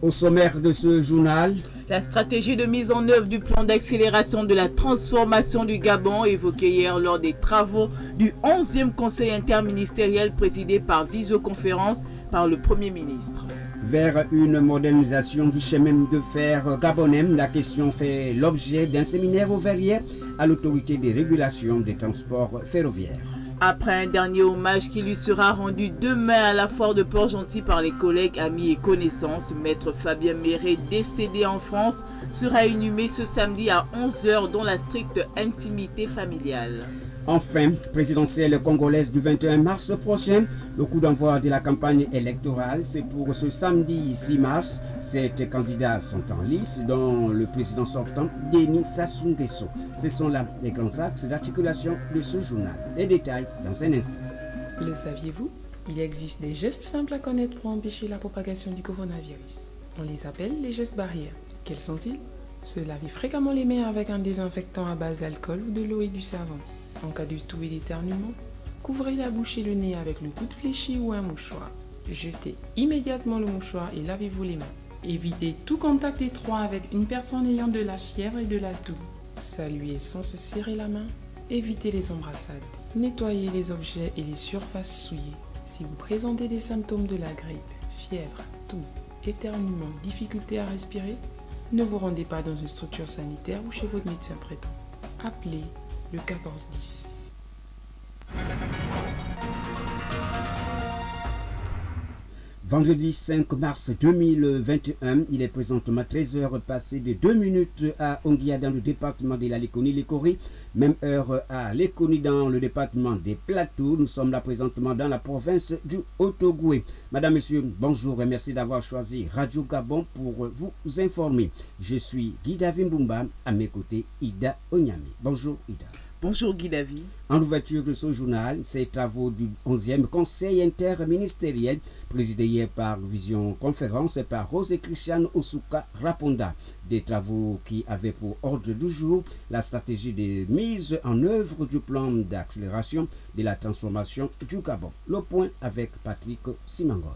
Au sommaire de ce journal, la stratégie de mise en œuvre du plan d'accélération de la transformation du Gabon évoquée hier lors des travaux du 11e Conseil interministériel présidé par visioconférence par le Premier ministre. Vers une modernisation du chemin de fer gabonais, la question fait l'objet d'un séminaire ouvert hier à l'autorité des régulations des transports ferroviaires. Après un dernier hommage qui lui sera rendu demain à la foire de Port-Gentil par les collègues, amis et connaissances, Maître Fabien Méré, décédé en France, sera inhumé ce samedi à 11h dans la stricte intimité familiale. Enfin, présidentielle congolaise du 21 mars prochain, le coup d'envoi de la campagne électorale, c'est pour ce samedi 6 mars. 7 candidats sont en lice, dont le président sortant, Denis Sassou Nguesso. Ce sont là les grands axes d'articulation de ce journal. Les détails dans un instant. Le saviez-vous? Il existe des gestes simples à connaître pour empêcher la propagation du coronavirus. On les appelle les gestes barrières. Quels sont-ils? Se laver fréquemment les mains avec un désinfectant à base d'alcool ou de l'eau et du savon. En cas de toux et d'éternuement, couvrez la bouche et le nez avec le coude fléchi ou un mouchoir. Jetez immédiatement le mouchoir et lavez-vous les mains. Évitez tout contact étroit avec une personne ayant de la fièvre et de la toux. Saluez sans se serrer la main. Évitez les embrassades. Nettoyez les objets et les surfaces souillées. Si vous présentez des symptômes de la grippe, fièvre, toux, éternuement, difficulté à respirer, ne vous rendez pas dans une structure sanitaire ou chez votre médecin traitant. Appelez le 1410. Vendredi 5 mars 2021, il est présentement 13h passées de 2 minutes à Onguia dans le département de la Léconie-Lécorie, même heure à Léconie dans le département des Plateaux. Nous sommes là présentement dans la province du Haut-Ogooué. Madame, Monsieur, bonjour et merci d'avoir choisi Radio Gabon pour vous informer. Je suis Guy David Mbumba, à mes côtés Ida Onyame. Bonjour Ida. Bonjour Guy David. En ouverture de ce journal, ces travaux du 11e Conseil interministériel, présidé hier par Vision Conférence et par José Christian Osuka Raponda. Des travaux qui avaient pour ordre du jour la stratégie de mise en œuvre du plan d'accélération de la transformation du Gabon. Le point avec Patrick Simangoy.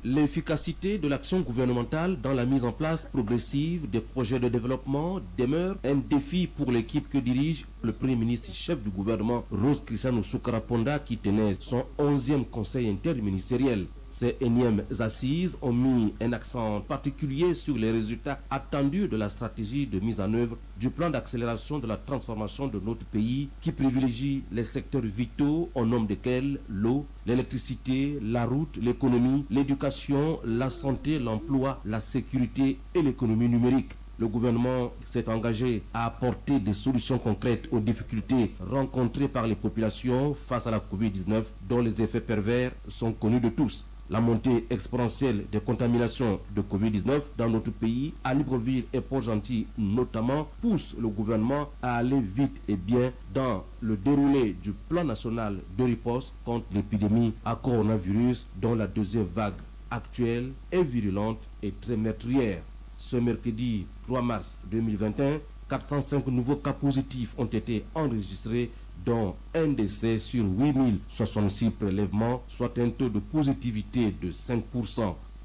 L'efficacité de l'action gouvernementale dans la mise en place progressive des projets de développement demeure un défi pour l'équipe que dirige le Premier ministre chef du gouvernement, Rose Christian Osuka Ponda, qui tenait son 11e conseil interministériel. Ces énièmes assises ont mis un accent particulier sur les résultats attendus de la stratégie de mise en œuvre du plan d'accélération de la transformation de notre pays qui privilégie les secteurs vitaux au nombre desquels l'eau, l'électricité, la route, l'économie, l'éducation, la santé, l'emploi, la sécurité et l'économie numérique. Le gouvernement s'est engagé à apporter des solutions concrètes aux difficultés rencontrées par les populations face à la Covid-19 dont les effets pervers sont connus de tous. La montée exponentielle des contaminations de Covid-19 dans notre pays, à Libreville et Port-Gentil notamment, pousse le gouvernement à aller vite et bien dans le déroulé du plan national de riposte contre l'épidémie à coronavirus dont la deuxième vague actuelle est virulente et très meurtrière. Ce mercredi 3 mars 2021, 405 nouveaux cas positifs ont été enregistrés, dont un décès sur 8066 prélèvements, soit un taux de positivité de 5%.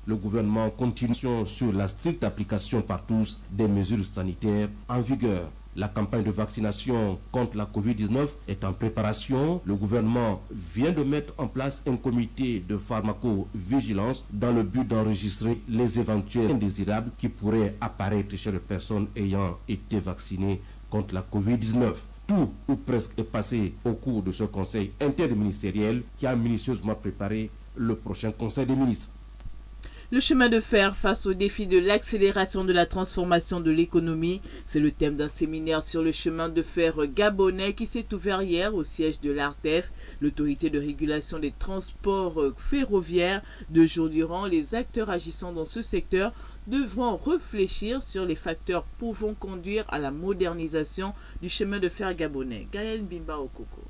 Le gouvernement continue sur la stricte application par tous des mesures sanitaires en vigueur. La campagne de vaccination contre la Covid-19 est en préparation. Le gouvernement vient de mettre en place un comité de pharmacovigilance dans le but d'enregistrer les éventuels indésirables qui pourraient apparaître chez les personnes ayant été vaccinées contre la Covid-19. Tout ou presque est passé au cours de ce conseil interministériel qui a minutieusement préparé le prochain conseil des ministres. Le chemin de fer face au défi de l'accélération de la transformation de l'économie, c'est le thème d'un séminaire sur le chemin de fer gabonais qui s'est ouvert hier au siège de l'ARTEF, l'autorité de régulation des transports ferroviaires. 2 jours durant, les acteurs agissant dans ce secteur devront réfléchir sur les facteurs pouvant conduire à la modernisation du chemin de fer gabonais. Gaël Mbimba Okoko.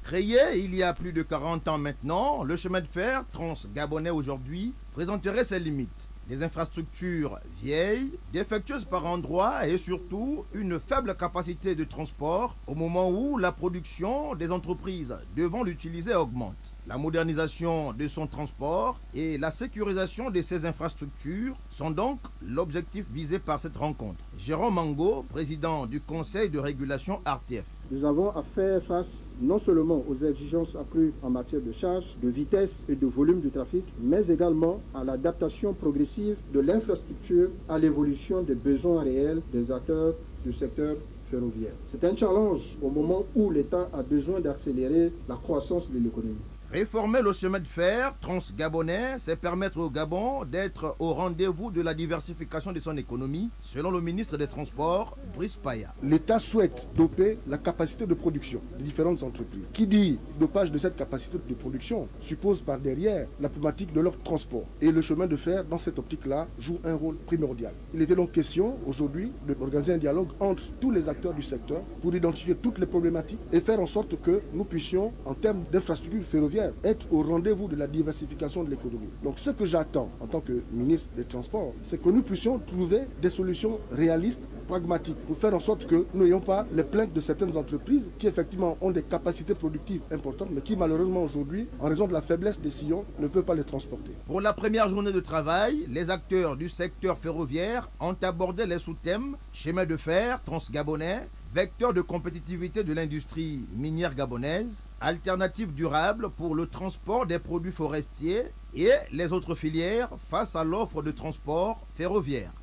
Créé il y a plus de 40 ans maintenant, le chemin de fer trans-gabonais aujourd'hui présenterait ses limites. Des infrastructures vieilles, défectueuses par endroits et surtout une faible capacité de transport au moment où la production des entreprises devant l'utiliser augmente. La modernisation de son transport et la sécurisation de ses infrastructures sont donc l'objectif visé par cette rencontre. Jérôme Mango, président du Conseil de régulation RTF. Nous avons à faire face non seulement aux exigences accrues en matière de charge, de vitesse et de volume du trafic, mais également à l'adaptation progressive de l'infrastructure à l'évolution des besoins réels des acteurs du secteur ferroviaire. C'est un challenge au moment où l'État a besoin d'accélérer la croissance de l'économie. Réformer le chemin de fer trans-gabonais, c'est permettre au Gabon d'être au rendez-vous de la diversification de son économie, selon le ministre des Transports, Brice Paya. L'État souhaite doper la capacité de production des différentes entreprises. Qui dit dopage de cette capacité de production suppose par derrière la problématique de leur transport. Et le chemin de fer, dans cette optique-là, joue un rôle primordial. Il était donc question aujourd'hui d'organiser un dialogue entre tous les acteurs du secteur pour identifier toutes les problématiques et faire en sorte que nous puissions, en termes d'infrastructures ferroviaires, être au rendez-vous de la diversification de l'économie. Donc ce que j'attends en tant que ministre des Transports, c'est que nous puissions trouver des solutions réalistes, pragmatiques, pour faire en sorte que nous n'ayons pas les plaintes de certaines entreprises qui effectivement ont des capacités productives importantes, mais qui malheureusement aujourd'hui, en raison de la faiblesse des sillons, ne peuvent pas les transporter. Pour la première journée de travail, les acteurs du secteur ferroviaire ont abordé les sous-thèmes chemin de fer trans-gabonais, vecteur de compétitivité de l'industrie minière gabonaise, alternative durable pour le transport des produits forestiers et les autres filières face à l'offre de transport ferroviaire.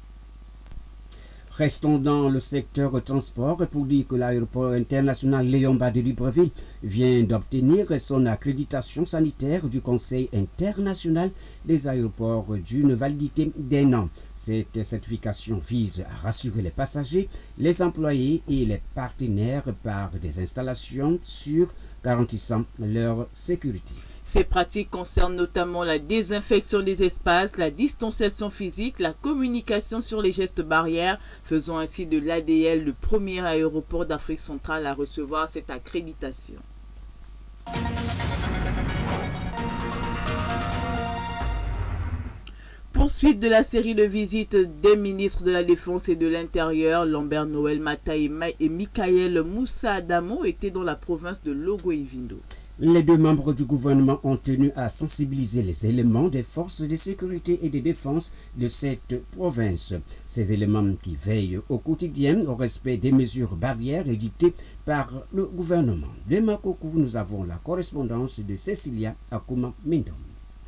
Restons dans le secteur transport pour dire que l'aéroport international Léon-Bas de Libreville vient d'obtenir son accréditation sanitaire du Conseil international des aéroports d'une validité d'1 an. Cette certification vise à rassurer les passagers, les employés et les partenaires par des installations sûres garantissant leur sécurité. Ces pratiques concernent notamment la désinfection des espaces, la distanciation physique, la communication sur les gestes barrières, faisant ainsi de l'ADL le premier aéroport d'Afrique centrale à recevoir cette accréditation. Poursuite de la série de visites des ministres de la Défense et de l'Intérieur, Lambert Noël Mata et Michael Moussa Adamo étaient dans la province de Logo-Ivindo. Les deux membres du gouvernement ont tenu à sensibiliser les éléments des forces de sécurité et de défense de cette province. Ces éléments qui veillent au quotidien au respect des mesures barrières édictées par le gouvernement. De Makoko, nous avons la correspondance de Cecilia Akuma Mendom.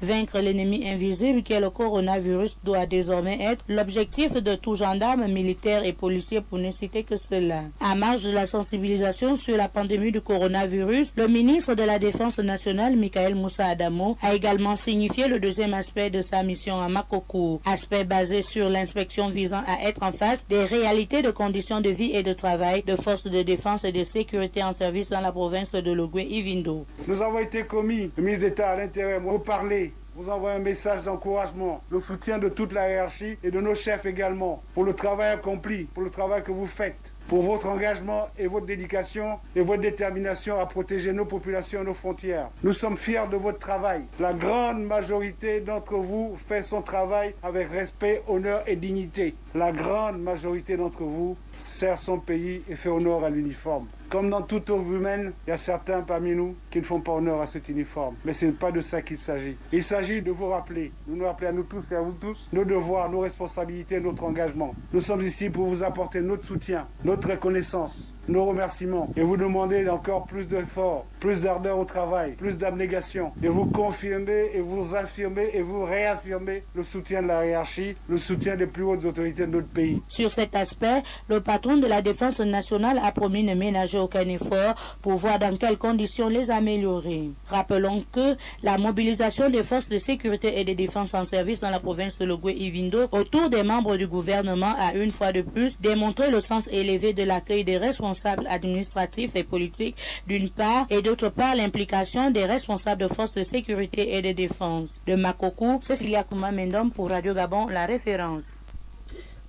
Vaincre l'ennemi invisible qui est le coronavirus doit désormais être l'objectif de tout gendarme, militaire et policier pour ne citer que cela. À marge de la sensibilisation sur la pandémie du coronavirus, le ministre de la Défense nationale, Michael Moussa Adamo, a également signifié le deuxième aspect de sa mission à Makoko. Aspect basé sur l'inspection visant à être en face des réalités de conditions de vie et de travail de forces de défense et de sécurité en service dans la province de Logoué-Ivindo. Nous avons été commis, le ministre d'État à l'Intérieur, vous parlez. Vous envoyez un message d'encouragement, le soutien de toute la hiérarchie et de nos chefs également, pour le travail accompli, pour le travail que vous faites, pour votre engagement et votre dédication et votre détermination à protéger nos populations et nos frontières. Nous sommes fiers de votre travail. La grande majorité d'entre vous fait son travail avec respect, honneur et dignité. La grande majorité d'entre vous sert son pays et fait honneur à l'uniforme. Comme dans toute œuvre humaine, il y a certains parmi nous qui ne font pas honneur à cet uniforme. Mais ce n'est pas de ça qu'il s'agit. Il s'agit de vous rappeler, de nous rappeler à nous tous et à vous tous, nos devoirs, nos responsabilités, notre engagement. Nous sommes ici pour vous apporter notre soutien, notre reconnaissance, nos remerciements et vous demander encore plus d'efforts, plus d'ardeur au travail, plus d'abnégation et vous confirmer et vous affirmer et vous réaffirmer le soutien de la hiérarchie, le soutien des plus hautes autorités de notre pays. Sur cet aspect, le patron de la Défense nationale a promis de ménager aucun effort pour voir dans quelles conditions les améliorer. Rappelons que la mobilisation des forces de sécurité et de défense en service dans la province de Logoué-Ivindo autour des membres du gouvernement a une fois de plus démontré le sens élevé de l'accueil des responsables administratifs et politiques d'une part et d'autre part l'implication des responsables de forces de sécurité et de défense. De Makoko, Cecilia Kouma Mendom pour Radio Gabon, la référence.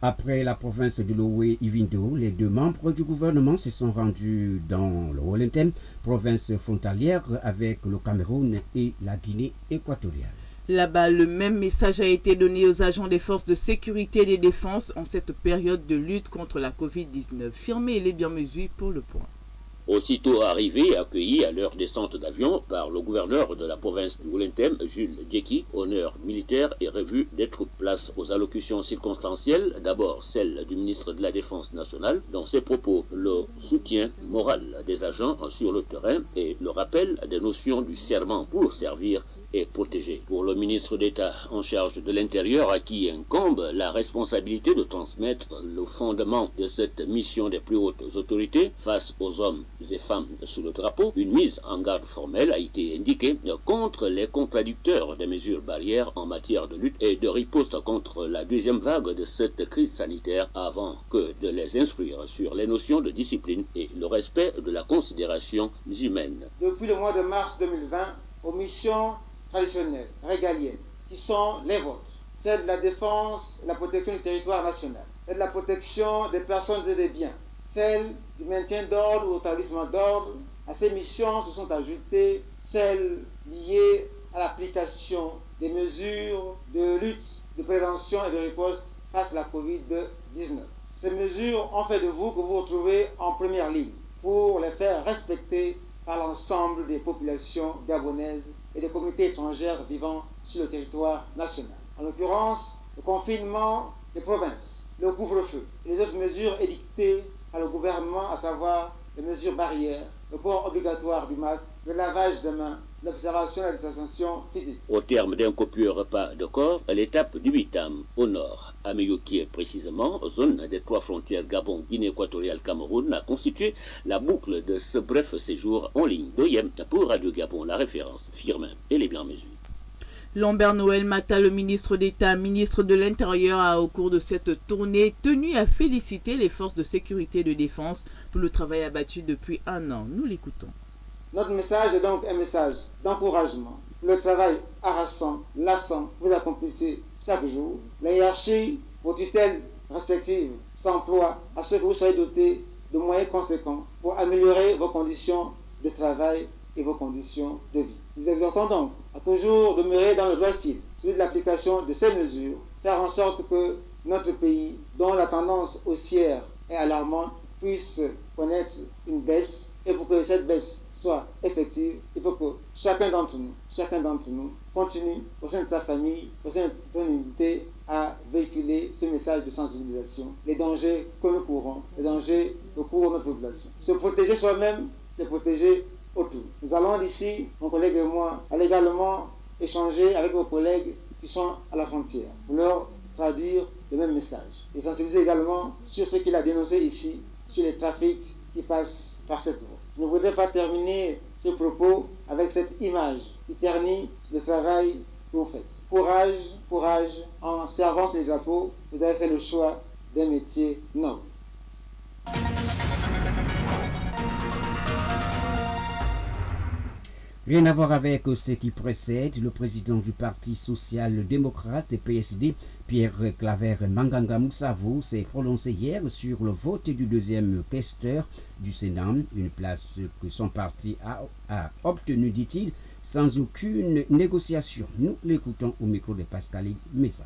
Après la province de Logo-Ivindo, les deux membres du gouvernement se sont rendus dans le Wellington, province frontalière avec le Cameroun et la Guinée équatoriale. Là-bas, le même message a été donné aux agents des forces de sécurité et de défense en cette période de lutte contre la Covid-19. Firmé et les bien mesures pour le point. Aussitôt arrivés et accueillis à leur descente d'avion par le gouverneur de la province du Woulentem, Jules Djeki, honneur militaire et revue des troupes. Place aux allocutions circonstancielles, d'abord celle du ministre de la Défense nationale, dans ses propos le soutien moral des agents sur le terrain et le rappel des notions du serment pour servir et protégé. Pour le ministre d'État en charge de l'Intérieur, à qui incombe la responsabilité de transmettre le fondement de cette mission des plus hautes autorités face aux hommes et femmes sous le drapeau, une mise en garde formelle a été indiquée contre les contradicteurs des mesures barrières en matière de lutte et de riposte contre la deuxième vague de cette crise sanitaire avant que de les instruire sur les notions de discipline et le respect de la considération humaine. Depuis le mois de mars 2020, aux missions traditionnelles, régaliennes, qui sont les vôtres, celle de la défense et la protection du territoire national, celle de la protection des personnes et des biens, celle du maintien d'ordre ou établissement d'ordre. À ces missions se sont ajoutées celles liées à l'application des mesures de lutte, de prévention et de riposte face à la Covid-19. Ces mesures ont fait de vous que vous vous retrouvez en première ligne pour les faire respecter par l'ensemble des populations gabonaises et des communautés étrangères vivant sur le territoire national. En l'occurrence, le confinement des provinces, le couvre-feu et les autres mesures édictées par le gouvernement, à savoir les mesures barrières, le port obligatoire du masque, le lavage des mains, l'observation et la distanciation physique. Au terme d'un copieux repas de corps, l'étape du Bitam, au nord, à Meyoukié précisément, zone des trois frontières Gabon, Guinée équatoriale, Cameroun, a constitué la boucle de ce bref séjour en ligne d'OIM pour Radio Gabon, la référence, Firmin et les Blancs-Mesures. Lambert Noël Mata, le ministre d'État, ministre de l'Intérieur, a au cours de cette tournée tenu à féliciter les forces de sécurité et de défense pour le travail abattu depuis un an. Nous l'écoutons. Notre message est donc un message d'encouragement. Le travail harassant, lassant, vous accomplissez chaque jour. La hiérarchie, vos tutelles respectives s'emploient à ce que vous soyez dotés de moyens conséquents pour améliorer vos conditions de travail et vos conditions de vie. Nous exhortons donc à toujours demeurer dans le droit fil, celui de l'application de ces mesures, faire en sorte que notre pays, dont la tendance haussière est alarmante, puisse connaître une baisse. Et pour que cette baisse soit effective, il faut que chacun d'entre nous continue au sein de sa famille, au sein de son unité, à véhiculer ce message de sensibilisation, les dangers que nous courons, les dangers que court notre population. Se protéger soi-même, c'est protéger autrui. Nous allons d'ici, mon collègue et moi, aller également échanger avec vos collègues qui sont à la frontière, pour leur traduire le même message. Et sensibiliser également sur ce qu'il a dénoncé ici, sur les trafics qui passent par cette voie. Je ne voudrais pas terminer ce propos avec cette image qui ternit le travail que vous faites. Courage, courage, en servant sur les drapeaux, vous avez fait le choix d'un métier noble. Rien à voir avec ce qui précède, le président du Parti social-démocrate PSD, Pierre Claver Manganga Moussavou, s'est prononcé hier sur le vote du deuxième questeur du Sénat, une place que son parti a obtenue, dit-il, sans aucune négociation. Nous l'écoutons au micro de Pascal Messa.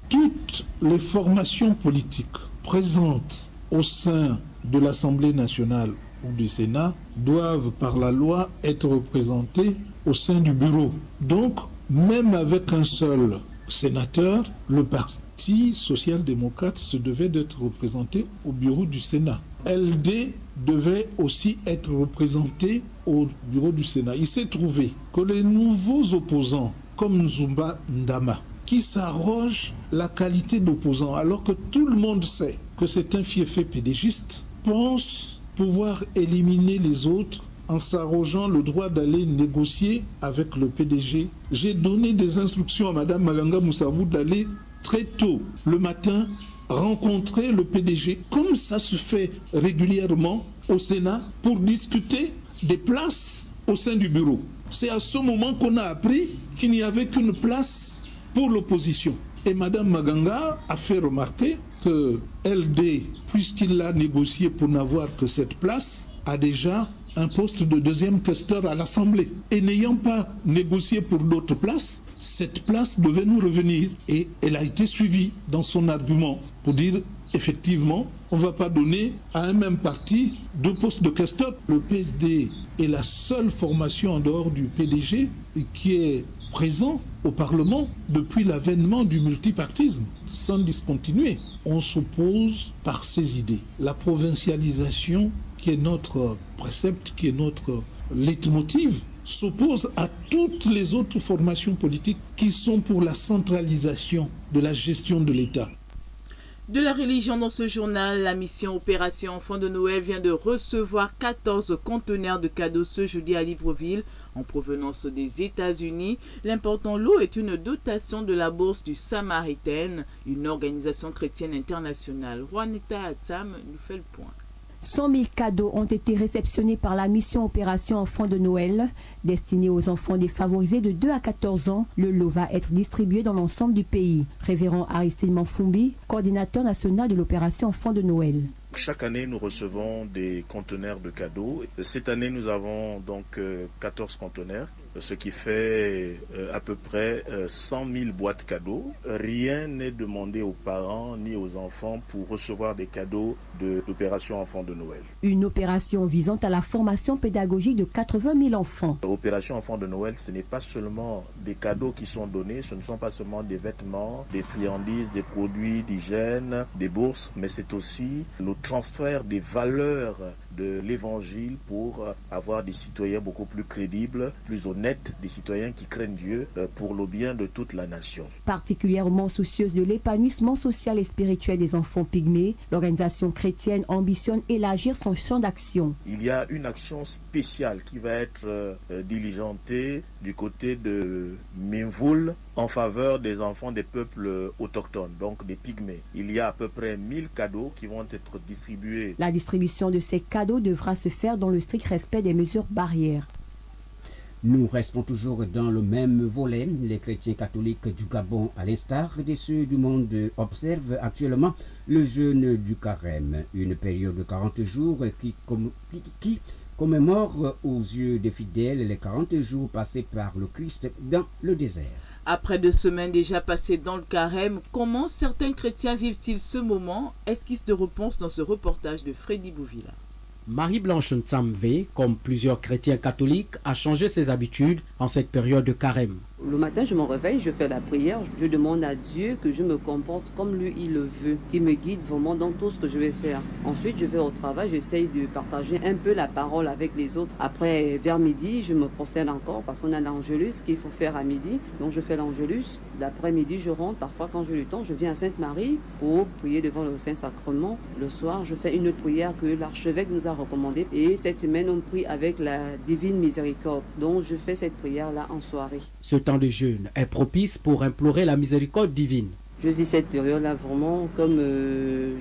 Toutes les formations politiques présentes au sein de l'Assemblée nationale ou du Sénat doivent par la loi être représentés au sein du bureau. Donc, même avec un seul sénateur, le Parti social-démocrate se devait d'être représenté au bureau du Sénat. LD devait aussi être représenté au bureau du Sénat. Il s'est trouvé que les nouveaux opposants, comme Nzumba Ndama, qui s'arrogent la qualité d'opposant, alors que tout le monde sait que c'est un fiefé pédégiste, pensent pouvoir éliminer les autres en s'arrogeant le droit d'aller négocier avec le PDG. J'ai donné des instructions à Mme Manganga Moussavou d'aller très tôt le matin rencontrer le PDG, comme ça se fait régulièrement au Sénat, pour discuter des places au sein du bureau. C'est à ce moment qu'on a appris qu'il n'y avait qu'une place pour l'opposition. Et Mme Manganga a fait remarquer que LD, puisqu'il l'a négocié pour n'avoir que cette place, a déjà un poste de deuxième questeur à l'Assemblée. Et n'ayant pas négocié pour d'autres places, cette place devait nous revenir. Et elle a été suivie dans son argument pour dire effectivement, on ne va pas donner à un même parti 2 postes de questeur. Le PSD est la seule formation en dehors du PDG qui est présent au Parlement depuis l'avènement du multipartisme, sans discontinuer. On s'oppose par ces idées. La provincialisation, qui est notre précepte, qui est notre leitmotiv, s'oppose à toutes les autres formations politiques qui sont pour la centralisation de la gestion de l'État. De la religion dans ce journal, la mission Opération Enfants de Noël vient de recevoir 14 conteneurs de cadeaux ce jeudi à Libreville en provenance des États-Unis. L'important lot est une dotation de la Bourse du Samaritain, une organisation chrétienne internationale. Juanita Atsam nous fait le point. 100 000 cadeaux ont été réceptionnés par la mission Opération Enfants de Noël. Destinée aux enfants défavorisés de 2 à 14 ans, le lot va être distribué dans l'ensemble du pays. Révérend Aristide Manfoumbi, coordinateur national de l'Opération Enfants de Noël. Chaque année, nous recevons des conteneurs de cadeaux. Cette année, nous avons donc 14 conteneurs, ce qui fait à peu près 100 000 boîtes cadeaux. Rien n'est demandé aux parents ni aux enfants pour recevoir des cadeaux de l'opération Enfants de Noël. Une opération visant à la formation pédagogique de 80 000 enfants. L'opération Enfants de Noël, ce n'est pas seulement des cadeaux qui sont donnés, ce ne sont pas seulement des vêtements, des friandises, des produits d'hygiène, des bourses, mais c'est aussi le transfert des valeurs de l'évangile pour avoir des citoyens beaucoup plus crédibles, plus honnêtes, des citoyens qui craignent Dieu pour le bien de toute la nation. Particulièrement soucieuse de l'épanouissement social et spirituel des enfants pygmées, l'organisation chrétienne ambitionne élargir son champ d'action. Il y a une action spéciale qui va être diligentée du côté de Minvoul en faveur des enfants des peuples autochtones, donc des pygmées. Il y a à peu près 1000 cadeaux qui vont être distribués. La distribution de ces cadeaux devra se faire dans le strict respect des mesures barrières. Nous restons toujours dans le même volet. Les chrétiens catholiques du Gabon, à l'instar de ceux du monde, observent actuellement le jeûne du carême, une période de 40 jours qui commémore aux yeux des fidèles les 40 jours passés par le Christ dans le désert. Après 2 semaines déjà passées dans le carême, comment certains chrétiens vivent-ils ce moment? Esquisse de réponse dans ce reportage de Freddy Bouvila. Marie-Blanche Nsamvé, comme plusieurs chrétiens catholiques, a changé ses habitudes en cette période de carême. Le matin, je me réveille, je fais la prière, je demande à Dieu que je me comporte comme lui, il le veut, qu'il me guide vraiment dans tout ce que je vais faire. Ensuite, je vais au travail, j'essaye de partager un peu la parole avec les autres. Après, vers midi, je me procède encore parce qu'on a l'Angélus qu'il faut faire à midi. Donc, je fais l'Angélus. L'après-midi, je rentre. Parfois, quand j'ai le temps, je viens à Sainte-Marie pour prier devant le Saint-Sacrement. Le soir, je fais une prière que l'archevêque nous a recommandée. Et cette semaine, on prie avec la Divine Miséricorde. Donc, je fais cette prière-là en soirée. Ce temps de jeûne est propice pour implorer la miséricorde divine. Je vis cette période-là vraiment comme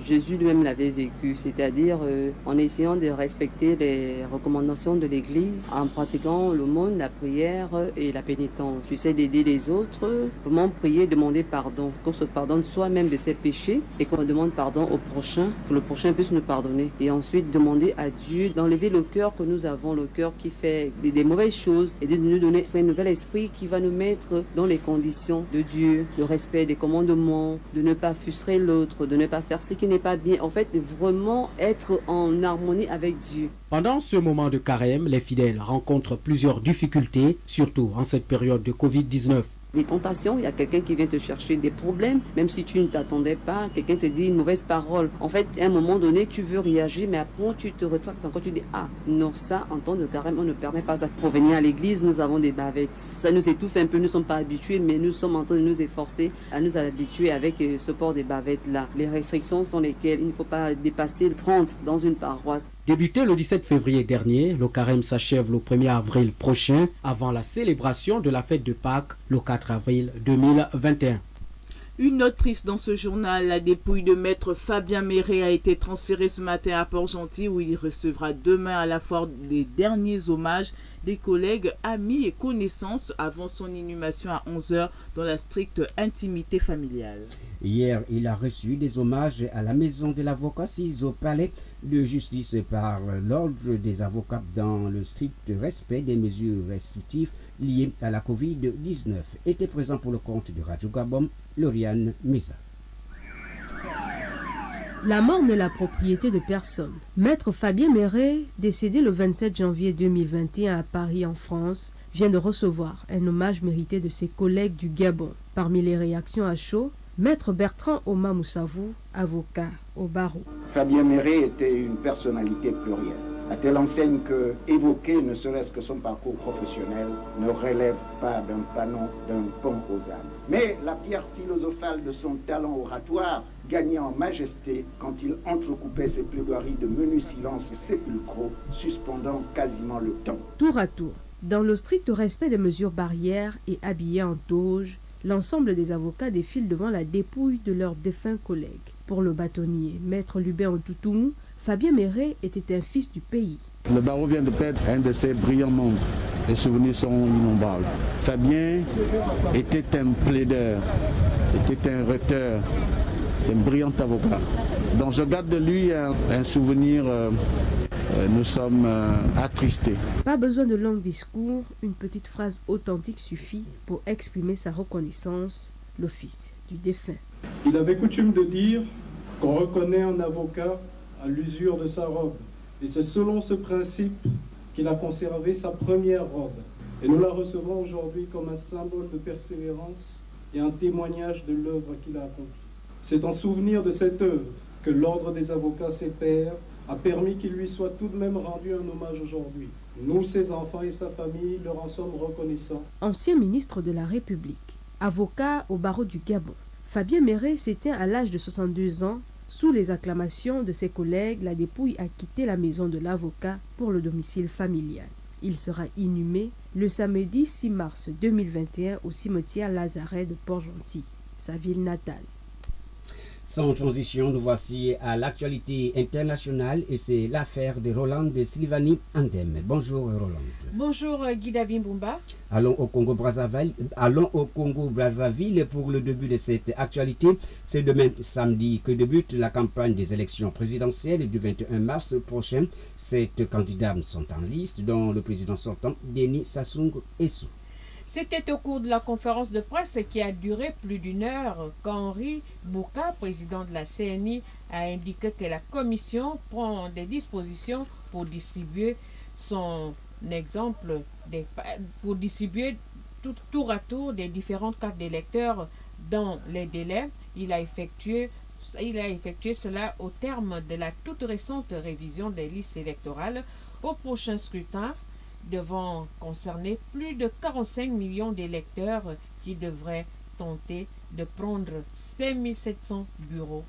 Jésus lui-même l'avait vécu, c'est-à-dire en essayant de respecter les recommandations de l'Église, en pratiquant l'aumône, la prière et la pénitence. J'essaie d'aider les autres, vraiment prier, demander pardon, qu'on se pardonne soi-même de ses péchés et qu'on demande pardon au prochain, que le prochain puisse nous pardonner. Et ensuite demander à Dieu d'enlever le cœur que nous avons, le cœur qui fait des mauvaises choses et de nous donner un nouvel esprit qui va nous mettre dans les conditions de Dieu, le respect des commandements, de ne pas frustrer l'autre, de ne pas faire ce qui n'est pas bien. En fait, vraiment être en harmonie avec Dieu. Pendant ce moment de carême, les fidèles rencontrent plusieurs difficultés, surtout en cette période de Covid-19. Les tentations, il y a quelqu'un qui vient te chercher des problèmes, même si tu ne t'attendais pas, quelqu'un te dit une mauvaise parole. En fait, à un moment donné, tu veux réagir, mais après, tu te retractes encore, tu dis, ah, non, ça, en temps de carême, on ne permet pas ça. Pour venir à l'église, nous avons des bavettes. Ça nous étouffe un peu, nous ne sommes pas habitués, mais nous sommes en train de nous efforcer à nous habituer avec ce port des bavettes-là. Les restrictions sont lesquelles il ne faut pas dépasser 30 dans une paroisse. Débuté le 17 février dernier, le carême s'achève le 1er avril prochain avant la célébration de la fête de Pâques le 4 avril 2021. Une note triste dans ce journal, la dépouille de maître Fabien Méré a été transférée ce matin à Port-Gentil où il recevra demain à la foire les derniers hommages des collègues, amis et connaissances avant son inhumation à 11h dans la stricte intimité familiale. Hier, il a reçu des hommages à la maison de l'avocat assise au palais de justice par l'ordre des avocats dans le strict respect des mesures restrictives liées à la Covid-19. Était présent pour le compte de Radio Gabon, Lauriane Misa. La mort n'est la propriété de personne. Maître Fabien Méret, décédé le 27 janvier 2021 à Paris en France, vient de recevoir un hommage mérité de ses collègues du Gabon. Parmi les réactions à chaud, Maître Bertrand Oma Moussavou, avocat au barreau. Fabien Méret était une personnalité plurielle, à telle enseigne que évoquer ne serait-ce que son parcours professionnel ne relève pas d'un panneau d'un pont aux âmes. Mais la pierre philosophale de son talent oratoire gagnait en majesté quand il entrecoupait ses plaidoiries de menus silences sépulcraux, suspendant quasiment le temps. Tour à tour, dans le strict respect des mesures barrières et habillés en toge, l'ensemble des avocats défilent devant la dépouille de leurs défunts collègues. Pour le bâtonnier, Maître Lubin Otutumu, Fabien Méret était un fils du pays. Le barreau vient de perdre un de ses brillants membres. Les souvenirs sont innombrables. Fabien était un plaideur, c'était un recteur, c'était un brillant avocat. Donc je garde de lui un souvenir, nous sommes attristés. Pas besoin de longs discours, une petite phrase authentique suffit pour exprimer sa reconnaissance, le fils du défunt. Il avait coutume de dire qu'on reconnaît un avocat à l'usure de sa robe. Et c'est selon ce principe qu'il a conservé sa première robe. Et nous la recevons aujourd'hui comme un symbole de persévérance et un témoignage de l'œuvre qu'il a accomplie. C'est en souvenir de cette œuvre que l'Ordre des avocats, ses pairs, a permis qu'il lui soit tout de même rendu un hommage aujourd'hui. Nous, ses enfants et sa famille, leur en sommes reconnaissants. Ancien ministre de la République, avocat au barreau du Gabon, Fabien Méret s'éteint à l'âge de 62 ans. Sous les acclamations de ses collègues, la dépouille a quitté la maison de l'avocat pour le domicile familial. Il sera inhumé le samedi 6 mars 2021 au cimetière Lazaret de Port-Gentil, sa ville natale. Sans transition, nous voici à l'actualité internationale et c'est l'affaire de Roland de Sylvanie Andem. Bonjour Roland. Bonjour Guy Davin Bumba. Allons au Congo-Brazzaville pour le début de cette actualité. C'est demain samedi que débute la campagne des élections présidentielles du 21 mars prochain. 7 candidats sont en liste, dont le président sortant, Denis Sassou Nguesso. C'était au cours de la conférence de presse qui a duré plus d'une heure qu'Henri Bouka, président de la CNI, a indiqué que la commission prend des dispositions pour distribuer tour à tour des différentes cartes d'électeurs dans les délais. Il a effectué cela au terme de la toute récente révision des listes électorales au prochain scrutin, devant concerner plus de 45 millions d'électeurs qui devraient tenter de prendre 5700 bureaux.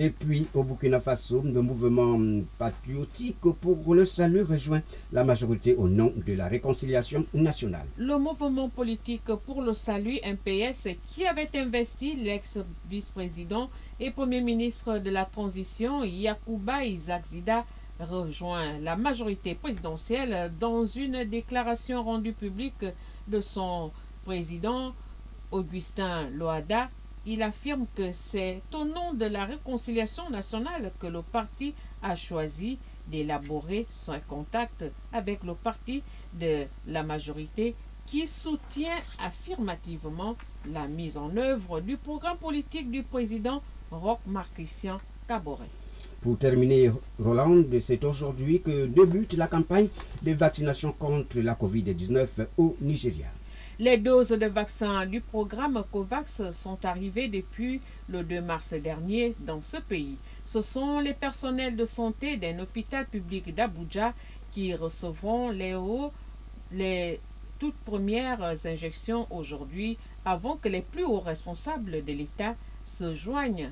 Et puis, au Burkina Faso, le mouvement patriotique pour le salut rejoint la majorité au nom de la réconciliation nationale. Le mouvement politique pour le salut, MPS, qui avait investi l'ex-vice-président et premier ministre de la transition, Yacouba Isaac Zida, rejoint la majorité présidentielle. Dans une déclaration rendue publique de son président, Augustin Loada, il affirme que c'est au nom de la réconciliation nationale que le parti a choisi d'élaborer son contact avec le parti de la majorité qui soutient affirmativement la mise en œuvre du programme politique du président Roch-Marc Christian Kaboré. Pour terminer, Roland, c'est aujourd'hui que débute la campagne de vaccination contre la COVID-19 au Nigeria. Les doses de vaccins du programme COVAX sont arrivées depuis le 2 mars dernier dans ce pays. Ce sont les personnels de santé d'un hôpital public d'Abuja qui recevront les toutes premières injections aujourd'hui avant que les plus hauts responsables de l'État se joignent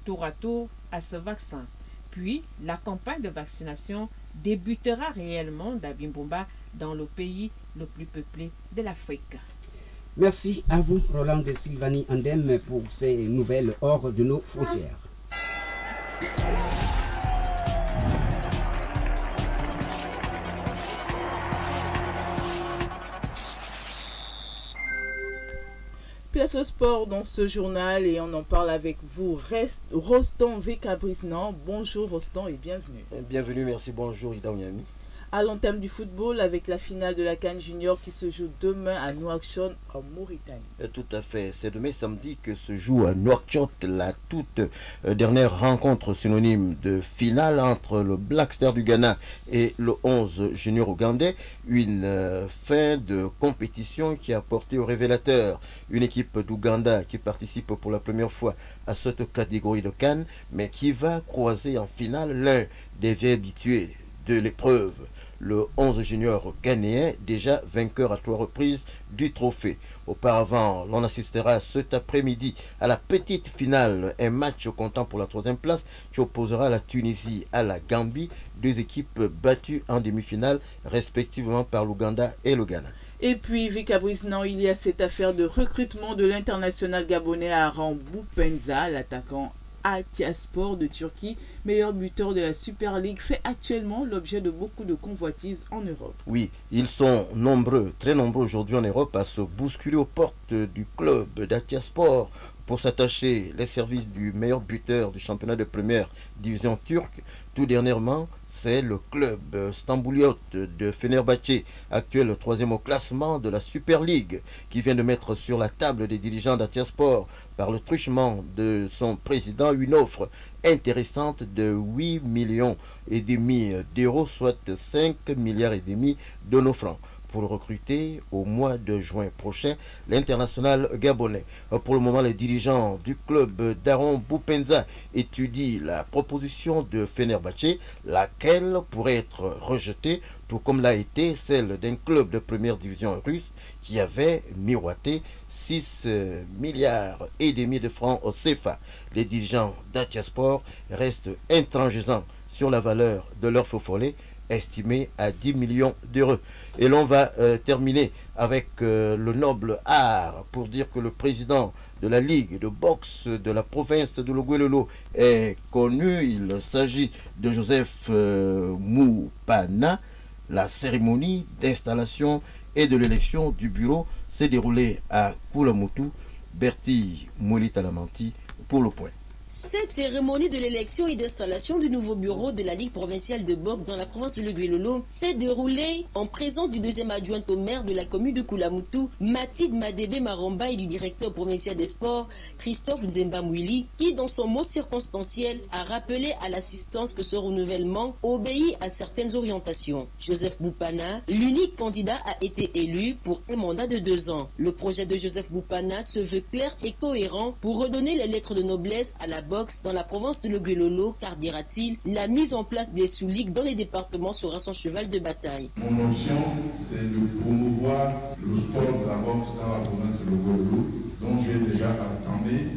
tour à tour à ce vaccin. Puis, la campagne de vaccination débutera réellement d'Abimbumba dans le pays le plus peuplé de l'Afrique. Merci à vous, Roland de Sylvanie Andem, pour ces nouvelles hors de nos frontières. Place au sport dans ce journal et on en parle avec vous, Roston Vekabrisnan. Bonjour Roston et bienvenue. Bienvenue, merci, bonjour Ida Onyami. À l'entame du football avec la finale de la CAN Junior qui se joue demain à Nouakchott en Mauritanie. Tout à fait. C'est demain samedi que se joue à Nouakchott la toute dernière rencontre synonyme de finale entre le Black Star du Ghana et le 11 Junior ougandais. Une fin de compétition qui a porté au révélateur une équipe d'Ouganda qui participe pour la première fois à cette catégorie de CAN, mais qui va croiser en finale l'un des vieux habitués de l'épreuve, le 11 junior ghanéen, déjà vainqueur à 3 reprises du trophée. Auparavant, l'on assistera cet après-midi à la petite finale, un match comptant pour la 3e place qui opposera la Tunisie à la Gambie, 2 équipes battues en demi-finale respectivement par l'Ouganda et le Ghana. Et puis, Vika Brisnan, il y a cette affaire de recrutement de l'international gabonais Aran Boupenza, l'attaquant Atyaspor de Turquie, meilleur buteur de la Super League, fait actuellement l'objet de beaucoup de convoitises en Europe. Oui, ils sont nombreux, très nombreux aujourd'hui en Europe à se bousculer aux portes du club d'Atyaspor pour s'attacher les services du meilleur buteur du championnat de première division turque. Tout dernièrement, c'est le club stambouliote de Fenerbahçe, actuel 3e au classement de la Super League, qui vient de mettre sur la table des dirigeants d'Atyaspor, par le truchement de son président, une offre intéressante de 8,5 millions d'euros, soit 5,5 milliards de nos francs, pour recruter au mois de juin prochain l'international gabonais. Pour le moment, les dirigeants du club d'Aron Boupenza étudient la proposition de Fenerbahçe, laquelle pourrait être rejetée, tout comme l'a été celle d'un club de première division russe qui avait miroité 6,5 milliards de francs au CFA. Les dirigeants d'Atyaspor restent intransigeants sur la valeur de leur faux follet, estimé à 10 millions d'euros. Et l'on va terminer avec le noble art pour dire que le président de la Ligue de boxe de la province de Logouelolo est connu. Il s'agit de Joseph Moupana. La cérémonie d'installation et de l'élection du bureau s'est déroulée à Koulamoutou. Bertie Moulit-Alamanti pour le point. Cette cérémonie de l'élection et d'installation du nouveau bureau de la Ligue provinciale de boxe dans la province de Logouelolo s'est déroulée en présence du 2e adjoint au maire de la commune de Koulamoutou, Mathilde Madébé Maromba, et du directeur provincial des sports, Christophe Ndemba-Mouili, qui dans son mot circonstanciel a rappelé à l'assistance que ce renouvellement obéit à certaines orientations. Joseph Boupana, l'unique candidat, a été élu pour un mandat de 2 ans. Le projet de Joseph Boupana se veut clair et cohérent pour redonner les lettres de noblesse à la boxe dans la province de Logouelolo, car dira-t-il, la mise en place des sous-ligues dans les départements sera son cheval de bataille. Mon option, c'est de promouvoir le sport de la boxe dans la province de Logouelolo, dont j'ai déjà entamé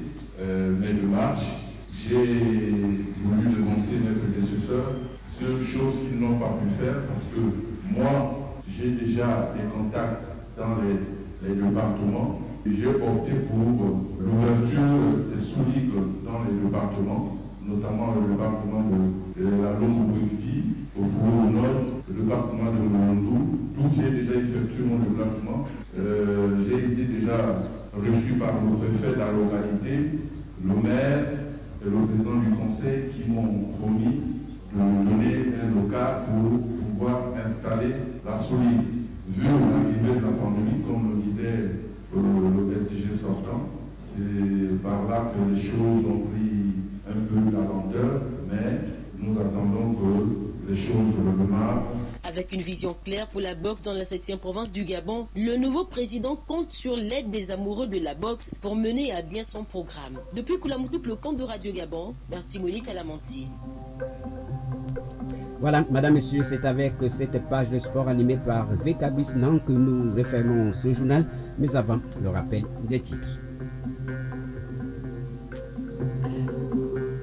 mes démarches. J'ai voulu devancer mes prédécesseurs, chose qu'ils n'ont pas pu faire, parce que moi, j'ai déjà des contacts dans les départements. J'ai opté pour l'ouverture des sous-ligues dans les départements, notamment le département de la Longue-Brigdi, au Fourou Nord, le département de Mondou, d'où j'ai déjà effectué mon déplacement. J'ai été déjà reçu par le préfet de la localité, le maire et le président du conseil qui m'ont promis de donner un local pour pouvoir installer la sous-ligue. Vu l'arrivée de la pandémie, comme le disait le SIG sortant, c'est par là que les choses ont pris un peu la lenteur, mais nous attendons que les choses redémarrent. Avec une vision claire pour la boxe dans la 7e province du Gabon, le nouveau président compte sur l'aide des amoureux de la boxe pour mener à bien son programme. Depuis Koulamoutou, le compte de Radio Gabon, Bertie Moulit-Alamanti. Voilà, madame, messieurs, c'est avec cette page de sport animée par Vika Brisnan que nous refermons ce journal. Mais avant, le rappel des titres.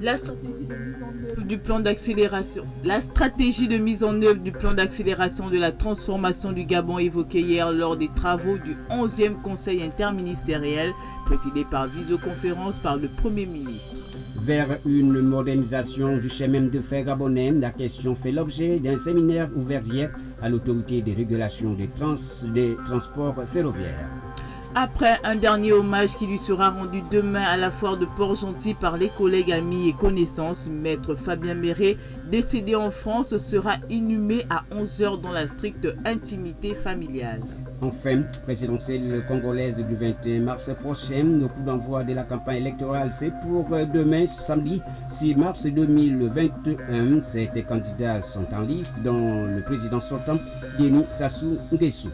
La stratégie de mise en œuvre du plan d'accélération. La stratégie de mise en œuvre du plan d'accélération de la transformation du Gabon évoquée hier lors des travaux du 11e Conseil interministériel présidé par visioconférence par le Premier ministre. Vers une modernisation du chemin de fer gabonais, la question fait l'objet d'un séminaire ouvert hier à l'autorité des régulations des transports ferroviaires. Après un dernier hommage qui lui sera rendu demain à la foire de Port-Gentil par les collègues, amis et connaissances, Maître Fabien Méré, décédé en France, sera inhumé à 11h dans la stricte intimité familiale. Enfin, présidentielle congolaise du 21 mars prochain, le coup d'envoi de la campagne électorale, c'est pour demain, samedi 6 mars 2021. Ces candidats sont en liste, dont le président sortant, Denis Sassou Nguesso.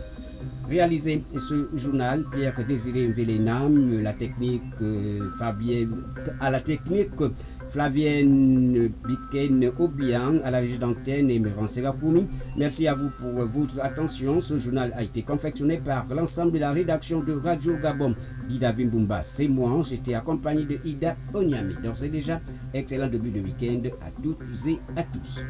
Réalisé ce journal, Pierre-Désiré Mvelenam, la technique Flavienne Biken Obiang, à la régie d'antenne et Méran Serakoumi. Merci à vous pour votre attention. Ce journal a été confectionné par l'ensemble de la rédaction de Radio Gabon. Ida Vimbumba, c'est moi. J'étais accompagné de Ida Onyami. Donc c'est déjà excellent début de week-end à toutes et à tous.